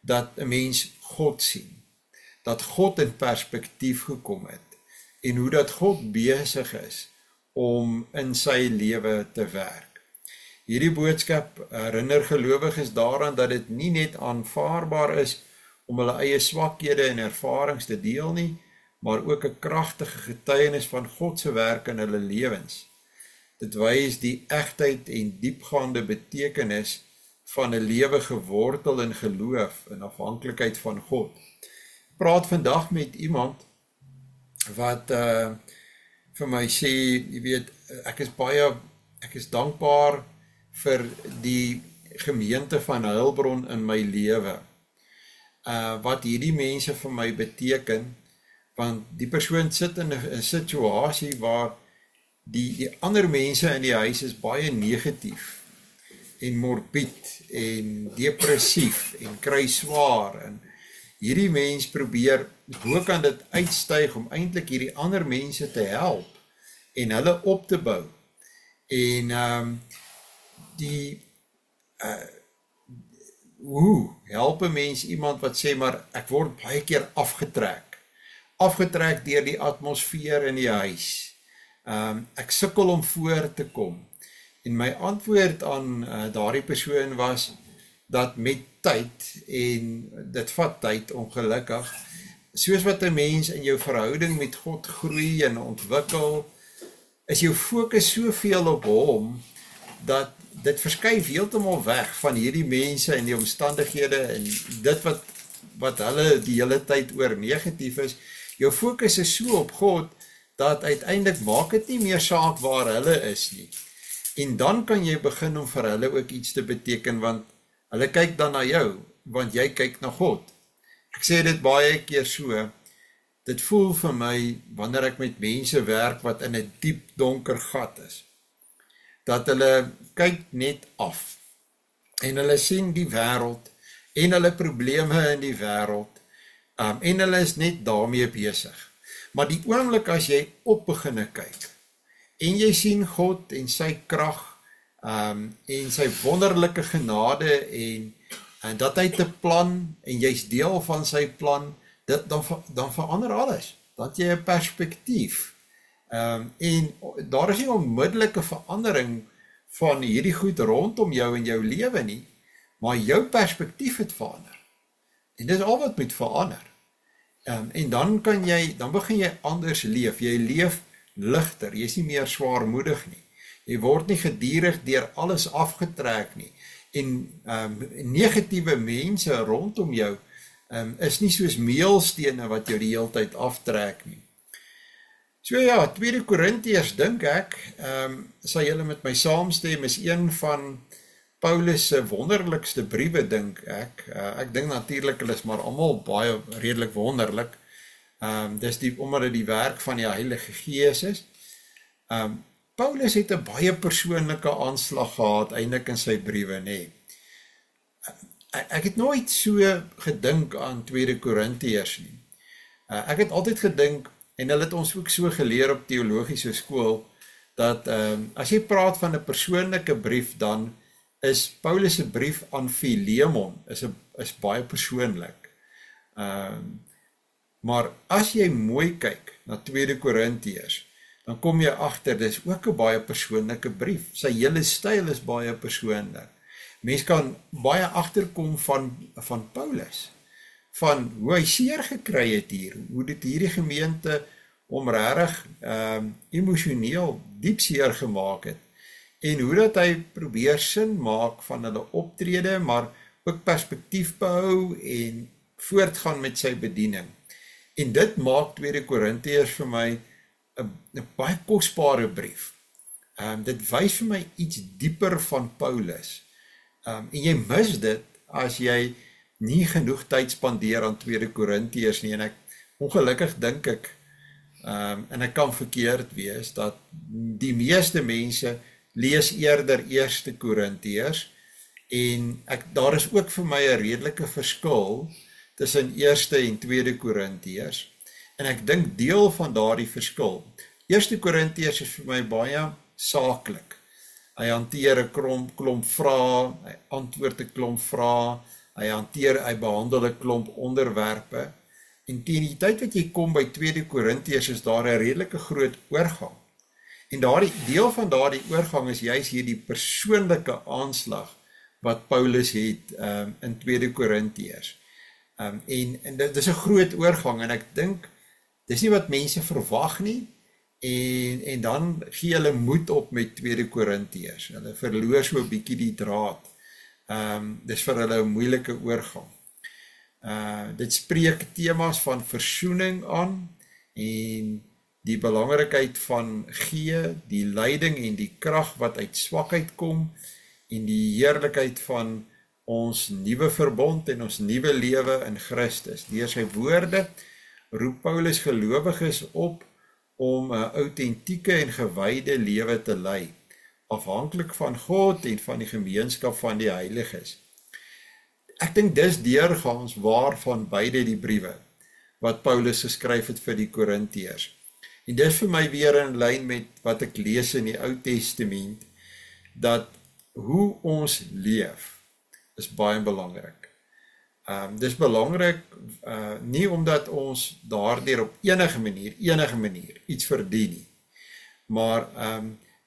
dat 'n mens God sien, dat God in perspektief gekom het, en hoe dat God besig is om in sy lewe te werk. Hierdie boodskap herinner gelowiges daaraan dat dit nie net aanvaarbaar is om hulle eie swakhede en ervarings te deel nie, maar ook 'n kragtige getuienis van God se werk in hulle lewens. Dit wys die egtheid en diepgaande betekenis van 'n lewe gewortel in geloof en afhanklikheid van God. Ek praat vandag met iemand wat vir my sê, jy weet, ek is dankbaar vir die gemeente van Heilbron in my lewe, wat hierdie mense vir my beteken, want die persoon sit in 'n situasie waar die ander mense in die huis is baie negatief en morbied en depressief en kry swaar, en hierdie mens probeer hoe kan dit uitstyg om eintlik hierdie ander mense te help en hulle op te bou. En hoe help 'n mens iemand wat sê maar ek word baie keer afgetrek deur die atmosfeer in die huis. Ek sukkel om voor te kom. En my antwoord aan daardie persoon was dat met tyd, en dit vat tyd ongelukkig, soos wat 'n mens in jou verhouding met God groei en ontwikkel, is jou fokus soveel op hom, dat dit verskuif heeltemal weg van hierdie mense en die omstandighede en dit wat hulle die hele tyd oor negatief is. Jou fokus is so op God, dat uiteindelik maak dit nie meer saak waar hulle is nie. En dan kan jy begin om vir hulle ook iets te beteken, want hulle kyk dan na jou, want jy kyk na God. Ek sê dit baie keer so, dit voel vir my, wanneer ek met mense werk wat in 'n diep donker gat is, dat hulle kyk net af, en hulle sien die wêreld, en hulle probleme in die wêreld, en hulle is net daarmee besig. Maar die oomblik as jy op beginne kyk, en jy sien God en sy krag, en sy wonderlike genade, en dat hy te plan, en jy's deel van sy plan, dan verander alles, dat jy 'n perspektief, en daar is nie onmiddellike verandering van hierdie goed rondom jou in jou lewe nie, maar jou perspektief het verander, en dit is al wat moet verander, en dan begin jy anders leef, jy leef ligter, jy is nie meer swaarmoedig nie, jy word nie gedurig deur alles afgetrek nie, en negatiewe mense rondom jou, is nie soos meelstene wat jou die hele tyd aftrek nie. So ja, 2 Korintiërs dink ek, sal julle met my saamstem, is een van Paulus se wonderlikste briewe, dink ek. Ek dink natuurlik hulle is maar almal baie redelik wonderlik. Dis omdat dit die werk van die Heilige Gees is. Paulus het 'n baie persoonlike aanslag gehad eintlik in sy briewe, nê. Ek het nooit so gedink aan 2 Korintiërs nie. Ek het altyd gedink, en hulle het ons ook so geleer op teologiese skool, dat as jy praat van 'n persoonlike brief, dan is Paulus se brief aan Filemon, is baie persoonlik. Maar as jy mooi kyk na 2 Korintiërs, dan kom jy agter, dis ook 'n baie persoonlike brief. Sy hele styl is baie persoonlik. Mens kan baie agterkom van Paulus, van hoe hy seer gekry het hier, hoe dit hierdie gemeente om regtig emosioneel diep seer gemaak het, en hoe dat hy probeer sin maak van hulle optrede, maar ook perspektief behou en voortgaan met sy bediening. En dit maak 2 Korintiërs vir my 'n baie kosbare brief. Dit wys vir my iets dieper van Paulus. En jy mis dit as jy nie genoeg tyd spandeer aan 2 Korintiërs nie, en ek ongelukkig dink ek, en ek kan verkeerd wees, dat die meeste mense lees eerder 1 Korintiërs, en daar is ook vir my 'n redelike verskil tussen 1 en 2 Korintiërs, en ek dink deel van daardie verskil. 1 Korintiërs is vir my baie saaklik. Hy hanteer 'n klomp vrae, hy antwoord 'n klomp vrae, hy behandel 'n klomp onderwerpe, en teen die tyd wat jy kom by 2 Korintiërs is daar 'n redelike groot oorgang. En deel van daardie oorgang is juist hierdie persoonlike aanslag wat Paulus het in 2 Korintiërs. En dit is 'n groot oorgang, en ek dink, dis nie wat mense verwag nie, en dan gee hulle moed op met 2 Korintiërs. Hulle verloor so 'n bietjie die draad. Dis vir hulle 'n moeilike oorgang. Dit spreek temas van versoening aan, en die belangrikheid van gee, die leiding en die krag wat uit swakheid kom, en die heerlikheid van ons nuwe verbond en ons nuwe lewe in Christus. Deur sy woorde roep Paulus gelowiges op om 'n autentieke en gewyde lewe te lei, afhanklik van God en van die gemeenskap van die heiliges. Ek dink dis deurgaans waarvan beide die briewe wat Paulus geskryf het vir die Korintiërs. En dis vir my weer in lyn met wat ek lees in die Ou Testament, dat hoe ons leef is baie belangrik. Dis belangrik nie omdat ons daardeur op enige manier iets verdien nie, maar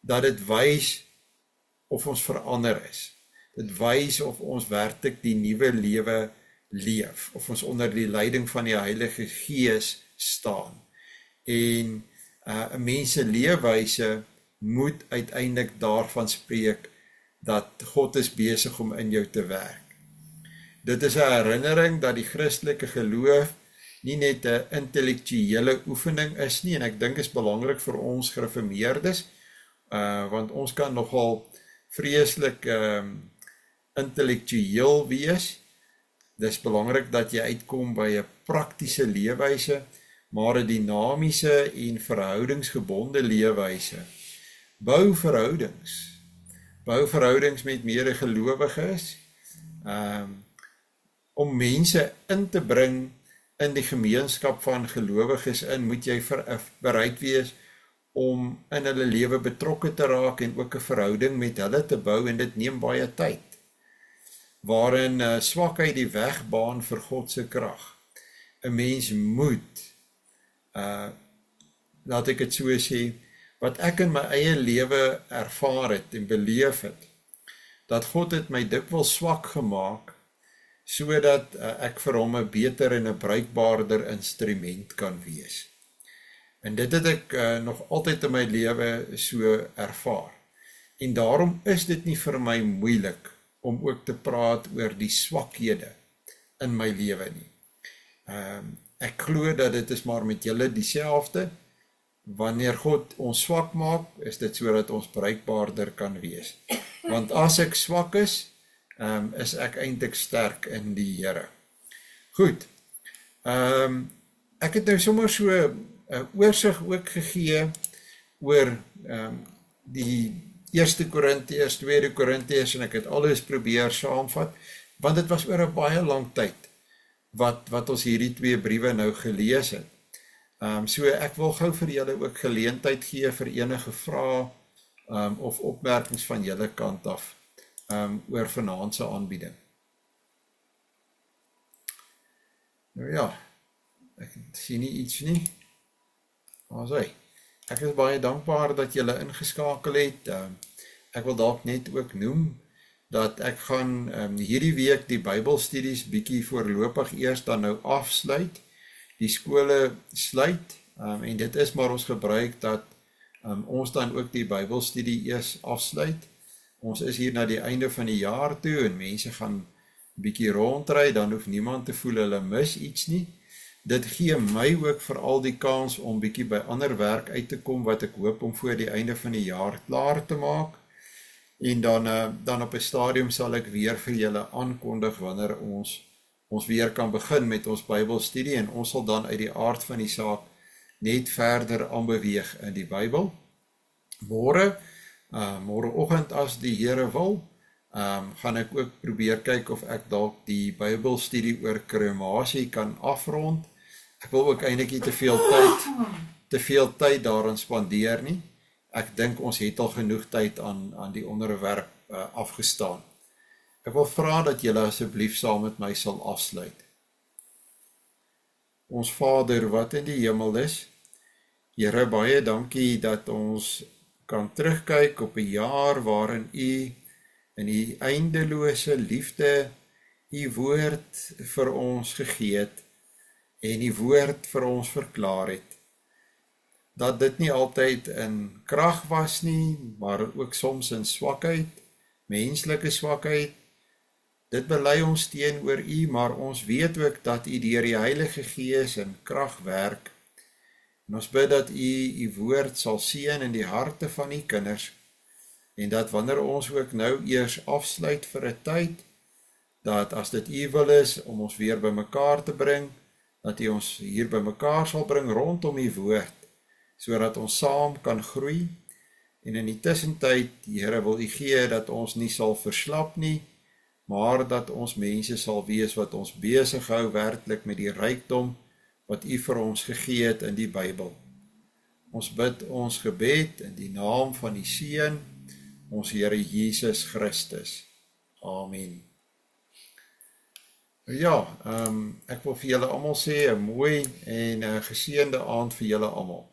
dat dit wys of ons verander is. Dit wys of ons werklik die nuwe lewe leef, of ons onder die leiding van die Heilige Gees staan. En 'n mens se leefwyse moet uiteindelik daarvan spreek dat God is besig om in jou te werk. Dit is 'n herinnering dat die Christelike geloof nie net 'n intellektuele oefening is nie, en ek dink is belangrik vir ons gereformeerdes, want ons kan nogal vreeslik intellektueel wees. Dis belangrik dat jy uitkom by 'n praktiese leefwyse, maar 'n dinamiese en verhoudingsgebonde leefwyse. Bou verhoudings met medegelowiges, om mense in te bring in die gemeenskap van gelowiges moet jy bereid wees om in hulle lewe betrokke te raak en ook 'n verhouding met hulle te bou, en dit neem baie tyd. Waarin swakheid die weg baan vir God se krag. 'n Mens moet, laat ek dit so sê, wat ek in my eie lewe ervaar het en beleef het, dat God het my dikwels swak gemaak, sodat ek vir hom 'n beter en 'n bruikbaarder instrument kan wees. En dit het ek nog altyd in my lewe so ervaar. En daarom is dit nie vir my moeilik om ook te praat oor die swakhede in my lewe nie. Ek glo dat dit is maar met julle dieselfde. Wanneer God ons swak maak, is dit sodat ons bruikbaarder kan wees. Want as ek swak is ek eintlik sterk in die Here. Goed, ek het nou sommer so 'n oorsig ook gegee oor die 1 Korintiërs, 2 Korintiërs, en ek het alles probeer saamvat, want dit was oor 'n baie lang tyd wat ons hierdie 2 briewe nou gelees het. So ek wil gou vir julle ook geleentheid gee vir enige vrae of opmerkings van julle kant af oor vanaand se aanbieding. Nou ja, ek sien nie iets nie. Ek is baie dankbaar dat julle ingeskakel het. Ek wil dalk net ook noem dat ek gaan hierdie week die Bybelstudies bietjie voorlopig eers dan nou afsluit. Die skole sluit, en dit is maar ons gebruik dat ons dan ook die Bybelstudie eers afsluit. Ons is hier na die einde van die jaar toe, en mense gaan bietjie rondry, dan hoef niemand te voel hulle mis iets nie. Dit gee my ook veral die kans om bietjie by ander werk uit te kom, wat ek hoop om voor die einde van die jaar klaar te maak. En dan op 'n stadium sal ek weer vir julle aankondig wanneer ons weer kan begin met ons Bybelstudie, en ons sal dan uit die aard van die saak net verder aanbeweeg in die Bybel. Môreoggend as die Here wil, gaan ek ook probeer kyk of ek dalk die Bybelstudie oor kremasie kan afrond. Ek wil ook eintlik nie te veel tyd daarin spandeer nie. Ek dink ons het al genoeg tyd aan die onderwerp afgestaan. Ek wil vra dat julle asseblief saam met my sal afsluit. Ons Vader wat in die hemel is, Here, baie dankie dat ons kan terugkyk op 'n jaar waarin U in die eindelose liefde U woord vir ons gegee het en U woord vir ons verklaar het. Dat dit nie altyd in krag was nie, maar ook soms in swakheid, menslike swakheid. Dit bely ons teenoor U, maar ons weet ook dat U deur die Heilige Gees in krag werk. En ons bid dat U woord sal seën in die harte van U kinders, en dat wanneer ons ook nou eers afsluit vir 'n tyd, dat as dit U wil is om ons weer bymekaar te bring, dat U ons hier bymekaar sal bring rondom U woord, sodat ons saam kan groei, en in die tussentyd, die Here wil U gee dat ons nie sal verslap nie, maar dat ons mense sal wees wat ons besig hou werklik met die rykdom wat U vir ons gegee het in die Bybel. Ons bid ons gebed in die naam van die Seun, ons Here Jesus Christus. Amen. Ja, ek wil vir julle almal sê 'n mooi en 'n geseënde aand vir julle almal.